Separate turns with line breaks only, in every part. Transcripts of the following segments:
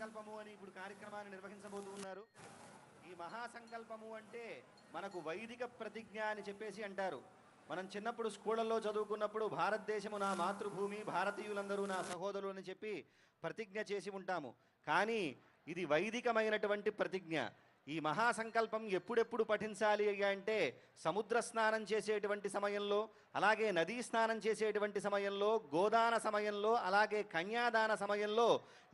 మహాసంకల్పము అని ఇప్పుడు కార్యక్రమాన్ని నిర్వహించబోతున్నారు. ఈ మహాసంకల్పము అంటే మనకు వైదిక ప్రతిజ్ఞ అని చెప్పేసి అంటారు. మనం చిన్నప్పుడు స్కూళ్ళల్లో చదువుకున్నప్పుడు భారతదేశము నా మాతృభూమి, భారతీయులందరూ నా సహోదరులు అని చెప్పి ప్రతిజ్ఞ చేసి ఉంటాము. కానీ ఇది వైదికమైనటువంటి ప్రతిజ్ఞ. ఈ మహాసంకల్పం ఎప్పుడెప్పుడు పఠించాలి అంటే సముద్ర స్నానం చేసేటువంటి సమయంలో, అలాగే నదీ స్నానం చేసేటువంటి సమయంలో, గోదాన సమయంలో, అలాగే కన్యాదాన సమయంలో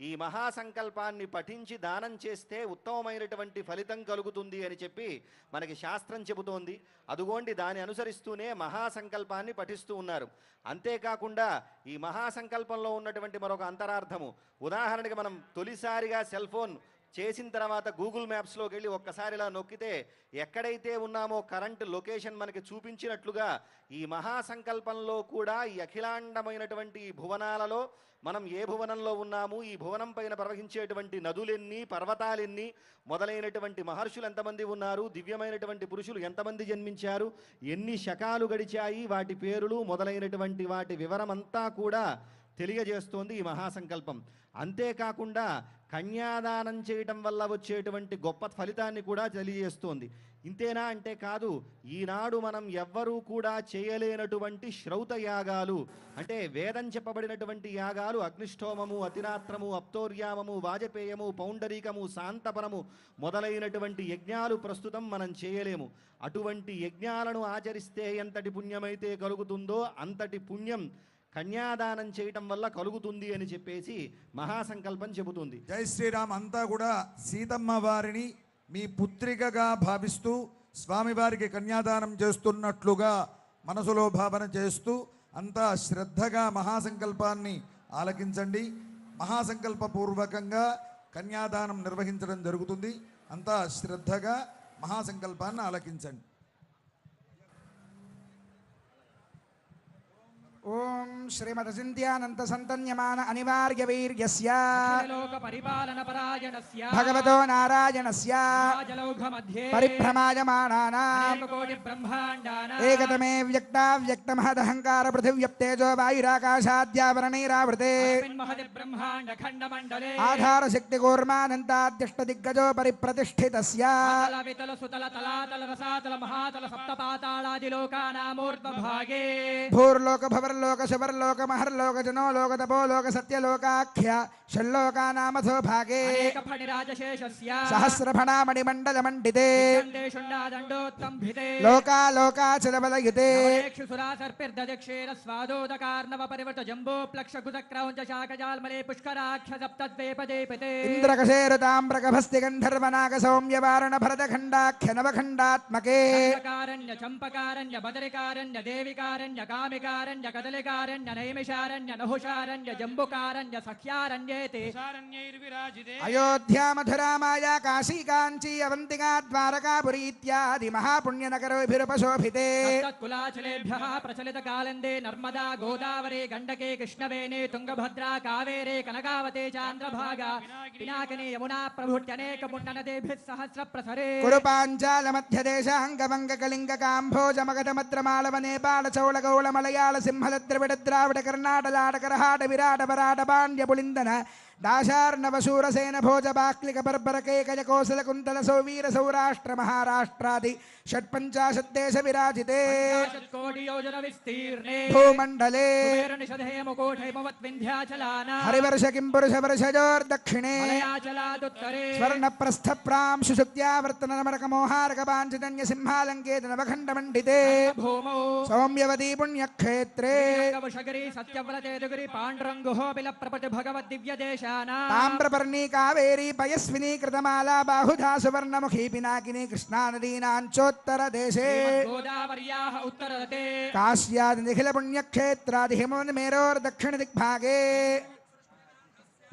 ఈ మహాసంకల్పాన్ని పఠించి దానం చేస్తే ఉత్తమమైనటువంటి ఫలితం కలుగుతుంది అని చెప్పి మనకి శాస్త్రం చెబుతోంది. అదుగోండి దాన్ని అనుసరిస్తూనే మహాసంకల్పాన్ని పఠిస్తూ ఉన్నారు. అంతేకాకుండా ఈ మహాసంకల్పంలో ఉన్నటువంటి మరొక అంతరార్థము, ఉదాహరణకి మనం తొలిసారిగా సెల్ ఫోన్ చేసిన తర్వాత గూగుల్ మ్యాప్స్లోకి వెళ్ళి ఒక్కసారి ఇలా నొక్కితే ఎక్కడైతే ఉన్నామో కరెంట్ లొకేషన్ మనకి చూపించినట్లుగా ఈ మహాసంకల్పంలో కూడా ఈ అఖిలాండమైనటువంటి ఈ భువనాలలో మనం ఏ భువనంలో ఉన్నాము, ఈ భువనం పైన ప్రవహించేటువంటి నదులెన్ని, పర్వతాలెన్ని, మొదలైనటువంటి మహర్షులు ఎంతమంది ఉన్నారు, దివ్యమైనటువంటి పురుషులు ఎంతమంది జన్మించారు, ఎన్ని శకాలు గడిచాయి, వాటి పేరులు మొదలైనటువంటి వాటి వివరమంతా కూడా తెలియజేస్తోంది ఈ మహాసంకల్పం. అంతేకాకుండా కన్యాదానం చేయటం వల్ల వచ్చేటువంటి గొప్ప ఫలితాన్ని కూడా తెలియజేస్తోంది. ఇంతేనా అంటే కాదు, ఈనాడు మనం ఎవ్వరూ కూడా చేయలేనటువంటి శ్రౌత యాగాలు అంటే వేదం చెప్పబడినటువంటి యాగాలు, అగ్నిష్టోమము, అతిరాత్రము, అప్తోర్యామము, వాజపేయము, పౌండరీకము, శాంతపరము మొదలైనటువంటి యజ్ఞాలు ప్రస్తుతం మనం చేయలేము. అటువంటి యజ్ఞాలను ఆచరిస్తే ఎంతటి పుణ్యమైతే కలుగుతుందో అంతటి పుణ్యం కన్యాదానం చేయటం వల్ల కలుగుతుంది అని చెప్పేసి మహాసంకల్పం చెబుతుంది.
జై శ్రీరామ్. అంతా కూడా సీతమ్మ వారిని మీ పుత్రికగా భావిస్తూ స్వామివారికి కన్యాదానం చేస్తున్నట్లుగా మనసులో భావన చేస్తూ అంతా శ్రద్ధగా మహాసంకల్పాన్ని ఆలకించండి. మహాసంకల్పపూర్వకంగా కన్యాదానం నిర్వహించడం జరుగుతుంది. అంతా శ్రద్ధగా మహాసంకల్పాన్ని ఆలకించండి.
ఓం శ్రీమద్ చింత్యానంత సంతన్యమాన అనివార్య వీర్యస్య
లోక పరిపాలన పరాయణస్య
భగవతో నారాయణస్య పరిభ్రమాయమానానాం
కోటి బ్రహ్మాండానాం
ఏకతమే వ్యక్తావ్యక్తమహదహంకార పృథివ్యప్తేజో వాయురాకాశాద్యావరణైరావృతే
మహది బ్రహ్మాండ ఖండ మండలే
ఆధార శక్తి కూర్మానంతాద్యష్ట దిగ్గజో పరిప్రతిష్ఠితస్య
వితల సుతల తలాతల రసాతల మహాతల సప్త పాతాళాది లోకానామూర్ధ్వ భాగే
భూర్లోక భవర్లోక శవర్లోక మహర్లోక జనో లోక తపో లోక సత్యలోకాఖ్య షల్లోకానామథో భాగే
అనేక ఫణిరాజశేషస్య
సహస్రఫణామణి మండల మండితే
దండోత్తంభితే
లోకాలోకాచలబలయుతే
సురా సర్పిర్దక్షేణ స్వాదోదకార్ణవ పరివృత జంబో ప్లక్ష కుతక్రౌంచ శాఖజాల్మలే పుష్కరాఖ్య సప్తద్వేపదేపతే
ఇంద్రకశేరుతామ్రకభస్తి గంధర్వనాగ సౌమ్యవారణ భరతఖండాఖ్య నవఖండాత్మకే
కారణ్య చంపకారణ్య బదరికారణ్య దేవికారణ్య కామికారణ్య కదలికారణ్య నైమిషారణ్య నహుషారణ్య జంబుకారణ్య సఖ్యారణ్యేతే
అయోధ్యా మధురా మాయా కాశీ కాంచీ అవంతిగా ద్వారకాపురి ఇత్యాది మహాపుణ్యనగరోభిరుపశోభితే
కులాచలేభ్యః ప్రచలిత కాలందే నర్మదా గోదావరి గండకే కృష్ణవేణి తుంగభద్రా కావేరే కనకావతే చాంద్రభాగా పినాకిని యమునా ప్రభుత్యనేక పుణ్యనదేభిః సహస్ర ప్రసరే
కురు పాంచాల మధ్యదేశాంగవంగ కళింగ కాంభోజ మగధ మద్రమాళవ నేపాళ చౌళ గౌళ మలయాళ సింహల ద్రవిడ ద్రావిడ కర్ణాటలాట కరహాట విరాట వరాట పాండ్య పులిందన దాశార్ణవ శూరసేన భోజ బాక్లిక బర్బర కేకయ కోసల కుంతల సౌవీర సౌరాష్ట్ర మహారాష్ట్రాది షట్పంచాశద్దేశ విరాజితే
కోటి యోజన విస్తీర్ణే
భూమండలే
నిషధే ముకోఠైమవత్ వింధ్యాచలానా
హరివర్ష కిం పురుష వర్షజోర్దక్షిణే
మలయాచలాదుత్తరే
స్వర్ణ ప్రస్థ ప్రాంశు శుక్త్యావర్తన నమరక మోహారక పాంచజన్య సింహాలంకేత నవఖండ మండితే
భూమౌ
సౌమ్యవతీ పుణ్యక్షేత్రే
వశగరి సత్యవ్రతేదుగురి పాండురంగుహో బిల ప్రపటి భగవద్ దివ్య దేశానా
తామ్రపర్ణీ కావేరీ పయస్వినీ కృతమాలా బాహుధా సువర్ణముఖీ పినాకినీ కృష్ణానదీనాంచోత్తర దేశే
గోదావర్యాః ఉత్తరతే
కాశ్యాది నిఖిల పుణ్యక్షేత్రాది హిమవన్ మేరోర్దక్షిణ దిగ్భాగే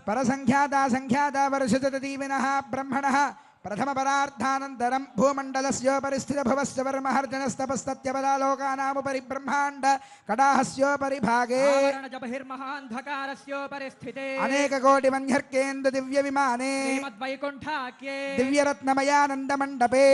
పరసంఖ్యాతా సంఖ్యాతా వర్షజత దీవినః బ్రహ్మణః ప్రథమ పరార్థానంతరం భూమండలస్యోపరి స్థితభువస్య వర్మహర్జనస్తపస్తత్యపదాలోకానాముపరి బ్రహ్మాండ కడాహస్యోపరి భాగే
ఆవరణజ బహిర్మహాంధకారస్యోపరి స్థితే
అనేక కోటి మన్యర్కేందు దివ్య విమానే
శ్రీమద్వైకుంఠాఖ్యే
దివ్యరత్నమయానంద మండపే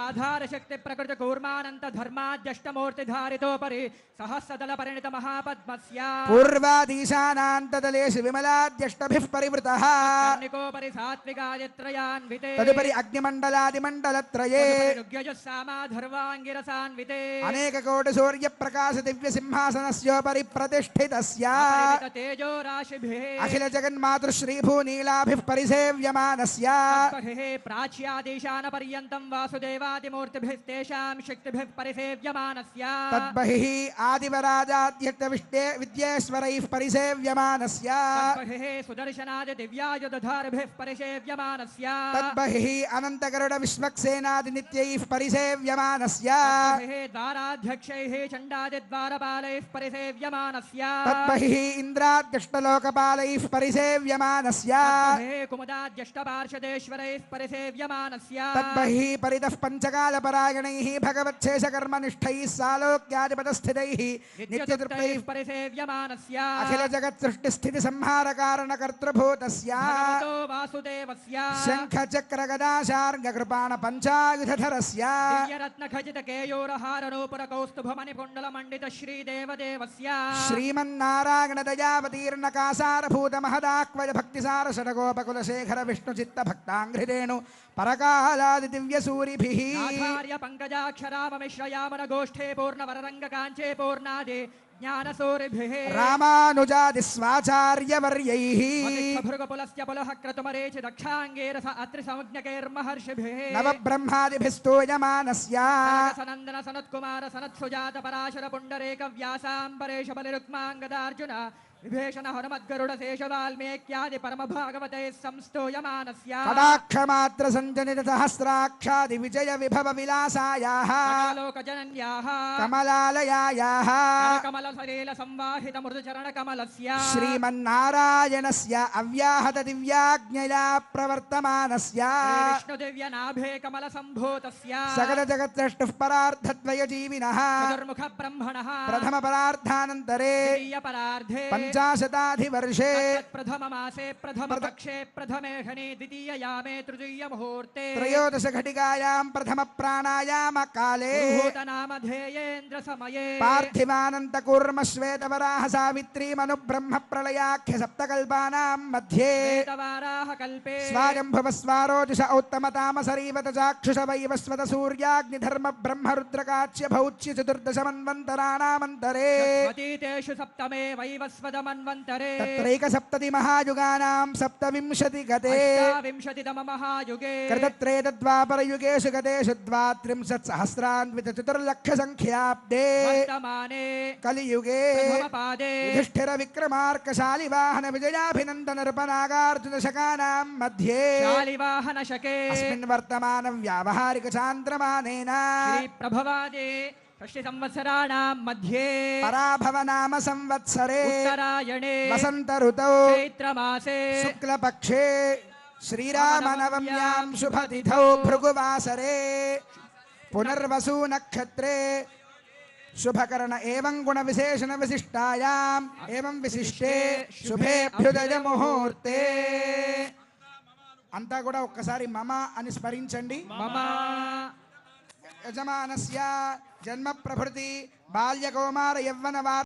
ఆధార శక్తి ప్రకృతి కూర్మానంత ధర్మాద్యష్టమూర్తి ధారితోపరి సహస్రదల పరిణిత మహాపద్మస్య
పూర్వాదీశానాంతదలేషు విమలాద్యష్టభిః పరివృతః
కర్ణికోపరి సాత్వికాదిత్రయాన్వితే
తదుపరి అగ్నిమండలాదిమండలత్రయే
రుగ్యజస్సామాధర్వాంగిరసాన్వితే
అనేక కోటి సూర్య ప్రకాశ దివ్య సింహాసనస్యోపరి ప్రతిష్ఠితస్య
అపరిమిత తేజో రాశిభిః
అఖిల జగన్మాతృశ్రీ భూనీలాభిః పరిసేవ్యమానస్య
బహిః ప్రాచ్యాదేశాన పర్యంతం వాసుదేవాదిమూర్తిభిస్తేషాం శక్తిభిః పరిసేవ్యమానస్య
తద్బహిః ఆదివరాజాద్యర్థ విద్యేశ్వరైః పరిసేవ్యమానస్య
బహిః సుదర్శనాది దివ్యాయుధధారిభిః పరిసేవ్యమానస్య
తద్బహిః అనంతగరుడ విశ్వక్సేనాది నిత్యైః పరిసేవ్యమానస్య
బహిః ద్వారాధ్యక్షైః చండాదిద్వారపాలైః పరిసేవ్యమానస్య
తద్బహిః ఇంద్రాద్యష్టలోకపాలైః పరిసేవ్యమానస్య
బహిః కుముదాద్యష్టపార్షదేశ్వరైః పరిసేవ్యమానస్య
తద్బహిః పరితః పంచకాలపరాయణైః భగవచ్ఛేషకర్మనిష్ఠైः సాలోక్యాధిపతస్థితైః నిత్యతృప్తైః
పరిసేవ్యమానస్య
అఖిల జగత్ సృష్టి స్థితి సంహార కారణ కర్తృభూతస్య
భగవతో వాసుదేవస్య
శంఖ చక్ర గదాశార్గ కృపాణ పంచాయుధరస్య
దివ్యరత్న ఖచిత కేయూరహార నూపుర కౌస్తుభమణి కుండల మండిత శ్రీదేవదేవస్య
శ్రీమన్నారాయణ దయావతీర్ణ కాసారభూత మహదాక్వయ భక్తిసార షడగోపకుల శేఖర విష్ణు చిత్త భక్తాంఘ్రిరేణు పరకాలాది దివ్య సూరిభిః
ఆచార్య పంకజాక్షరామమిశ్రయామన గోష్ఠే పూర్ణ వరరంగ కాంచే పూర్ణాది జ్ఞానసూరిభిః
రామానుజాది స్వాచార్యవర్యైః
భృగపులస్య పులః క్రతుమరేచి దక్షాంగేరస అత్రి సంజ్ఞకైర్మహర్షిభిః
నవబ్రహ్మాదిభిస్తూయమానస్య
సనందన సనత్కుమార సనత్సుజాత పరాశర పుండరేక వ్యాసాంబరేష బలిరుక్మాంగదార్జున విభీషణ హనుమద్గరుడ శేష వాల్మీక్యాది పరమ భాగవతే సంస్తూయమానస్య
కటాక్షమాత్ర సంజనిత సహస్రాక్షాది విజయ విభవ విలాసాయాః
లోకజనన్యాః
కమలాలయాయాః
కమల సలీల సంవాహిత మృదుచరణ కమలస్య
శ్రీమన్నారాయణస్య అవ్యాహత దివ్యాజ్ఞయా ప్రవర్తమానస్య
విష్ణు దివ్య నాభే కమల సంభూతస్య
సకల జగత్సృష్టుః పరార్థద్వయ జీవినః
చతుర్ముఖ బ్రహ్మణః
ప్రథమ పరార్థానంతరే
ద్వితీయ పరార్ధే
పంచాశతాధివర్షే
ప్రథమ మాసే ప్రథమ పక్షే ప్రథమే హని ద్వితీయ యామే తృతీయ ముహూర్తే
త్రయోదశ ఘటికాయాం ప్రథమ ప్రాణాయామ కాలే
నామధేయేంద్ర సమయే
పార్థివానంత కూర్మ శ్వేతవరాహ సావిత్రీ మను బ్రహ్మ ప్రళయాఖ్య సప్తకల్పానాం మధ్యే
వేదవారాహ కల్పే
స్వాయంభవ స్వారోజుష ఔత్తమతామసరీవత చాక్షుష వైవస్వత సూర్యాగ్నిధర్మ బ్రహ్మ రుద్రకాచ్య భౌచ్య చతుర్దశ మన్వంతరాణామంతరే
స్వతీతేషు సప్తమే వైవస్వదమన్వంతరే
తత్రైక సప్తతి మహాయుగానాం సప్తవింశతి గతే
వింశతితమ మహాయుగే
కృతత్రేతద్వాపరయుగేషు గతేషు ద్వాత్రింశత్ సహస్రాన్విత చతుర్లక్ష సంఖ్యాబ్దే
వర్తమానే
కలియుగే
ప్రథమ పాదే
యుధిష్ఠిర విక్రమార్క శాలివాహన విజయాభినందన నృపనాగార్జున శకానాం మధ్యే
శాలివాహన శకే
అస్మిన్ వర్తమానం వ్యావహారిక చాంద్రమానేన
శ్రీ ప్రభవాదే షష్ఠి సంవత్సరాణాం మధ్యే
పరాభవ నామ సంవత్సరే
ఉత్తరాయణే
వసంత ఋతౌ
చైత్రమాసే
శుక్లపక్షే శ్రీరామనవమ్యాం శుభతిథౌ భృగువాసరే పునర్వసు నక్షత్రే శుభకరణ ఏవం గుణ విశేషణ విశిష్టాయాం ఏవం విశిష్టే శుభేభ్యుదయ ముహూర్తే అంతా కూడా ఒక్కసారి మమ అని స్మరించండి.
మమ
యజమానస్య జన్మ ప్రభృతి బాల్య కౌమార యవ్వన